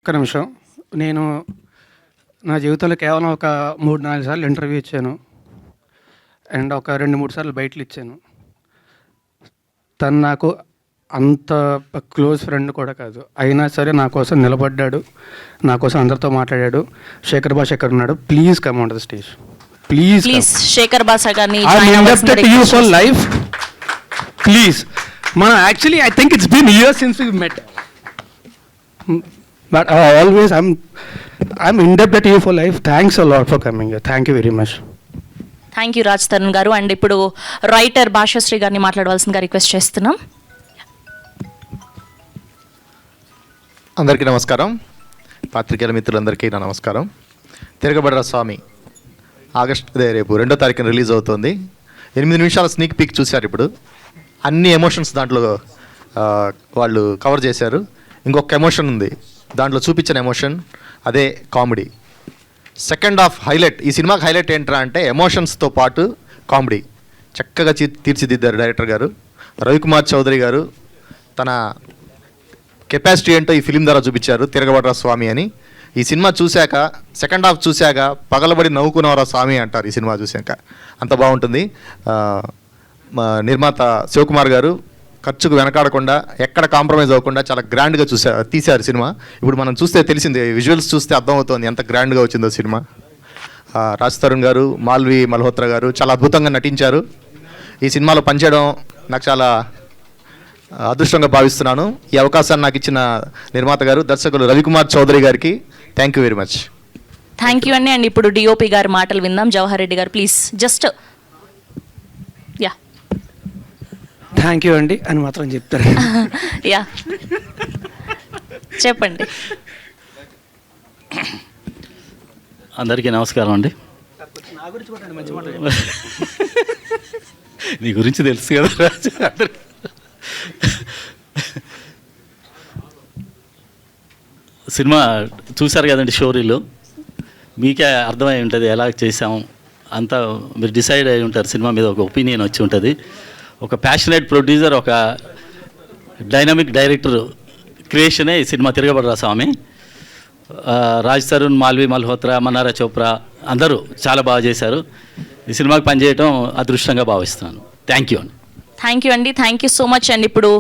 ఒక్క నిమిషం. నేను నా జీవితంలో కేవలం ఒక 3-4 సార్లు ఇంటర్వ్యూ ఇచ్చాను. అండ్ ఒక 2-3 సార్లు బయటలు ఇచ్చాను. తను నాకు అంత క్లోజ్ ఫ్రెండ్ కూడా కాదు. అయినా సరే నా కోసం నిలబడ్డాడు, నా కోసం అందరితో మాట్లాడాడు. శేఖర్ భాష ఎక్కడ ఉన్నాడు? Please come on the stage. Please Shekhar Basha గారిని ఫర్ లైఫ్ ప్లీజ్. మనం actually I think it's been years since we met. But always I'm indebted to you for life. Thanks a lot for coming here. Thank you very much. Thank you Raj Tarun గారు. And ఇప్పుడు writer Bhashasree గారిని మాట్లాడవలసిందిగా request చేస్తున్నాం. అందరికీ నమస్కారం. పాత్రికేయుల మిత్రులందరికీ నా నమస్కారం. తిరగబడ్డ స్వామి రేపు 2వ తారీఖున రిలీజ్ అవుతుంది. 8 నిమిషాల స్నీక్ పిక్ చూశారు. ఇప్పుడు అన్ని ఎమోషన్స్ దాంట్లో వాళ్ళు కవర్ చేశారు. ఇంకొక ఎమోషన్ ఉంది దాంట్లో చూపించిన ఎమోషన్, అదే కామెడీ. Second half highlight. ఈ సినిమాకి హైలైట్ ఏంట్రా అంటే ఎమోషన్స్తో పాటు కామెడీ చక్కగా తీర్చిదిద్దారు డైరెక్టర్ గారు. రవికుమార్ చౌదరి గారు తన కెపాసిటీ ఏంటో ఈ ఫిలిం ద్వారా చూపించారు. తిరగబడ్డ స్వామి అని. ఈ సినిమా చూశాక సెకండ్ హాఫ్ చూశాక పగలబడి నవ్వుకున్నవరా స్వామి అంటారు ఈ సినిమా చూశాక. అంత బాగుంటుంది. నిర్మాత శివకుమార్ గారు ఖర్చుకు వెనకాడకుండా ఎక్కడ కాంప్రమైజ్ అవ్వకుండా చాలా గ్రాండ్గా తీశారు సినిమా. ఇప్పుడు మనం చూస్తే తెలిసింది, విజువల్స్ చూస్తే అర్థమవుతుంది ఎంత గ్రాండ్గా వచ్చిందో సినిమా. రాజ్ తరుణ్ గారు, మాల్వి మల్హోత్రా గారు చాలా అద్భుతంగా నటించారు. ఈ సినిమాలో పనిచేయడం నాకు చాలా అదృష్టంగా భావిస్తున్నాను. ఈ అవకాశాన్ని నాకు ఇచ్చిన నిర్మాత గారు, దర్శకులు రవికుమార్ చౌదరి గారికి thank you very much. Thank you అండి. అండ్ ఇప్పుడు డిఓపి గారి మాటలు విందాం. జవహర్ రెడ్డి గారు please just yeah. Thank you అండి అని మాత్రం చెప్తారు. యా చెప్పండి. అందరికీ నమస్కారం అండి. నీ గురించి తెలుసు కదా రాజు. సినిమా చూశారు కదండి, షోరీలో మీకే అర్థమై ఉంటుంది ఎలా చేసాము అంతా. మీరు డిసైడ్ అయి ఉంటారు, సినిమా మీద ఒక ఒపీనియన్ వచ్చి ఉంటుంది. ఒక ప్యాషనేట్ ప్రొడ్యూసర్, ఒక డైనమిక్ డైరెక్టర్ క్రియేషనే ఈ సినిమా తిరగబడ్డ స్వామి. రాజ్ తరుణ్, మాల్వి మల్హోత్రా, మన్నారా చోప్రా అందరూ చాలా బాగా చేశారు. ఈ సినిమాకి పనిచేయడం అదృష్టంగా భావిస్తున్నాను. థ్యాంక్ యూ అండి. థ్యాంక్ యూ అండి. Thank you so much. And ఇప్పుడు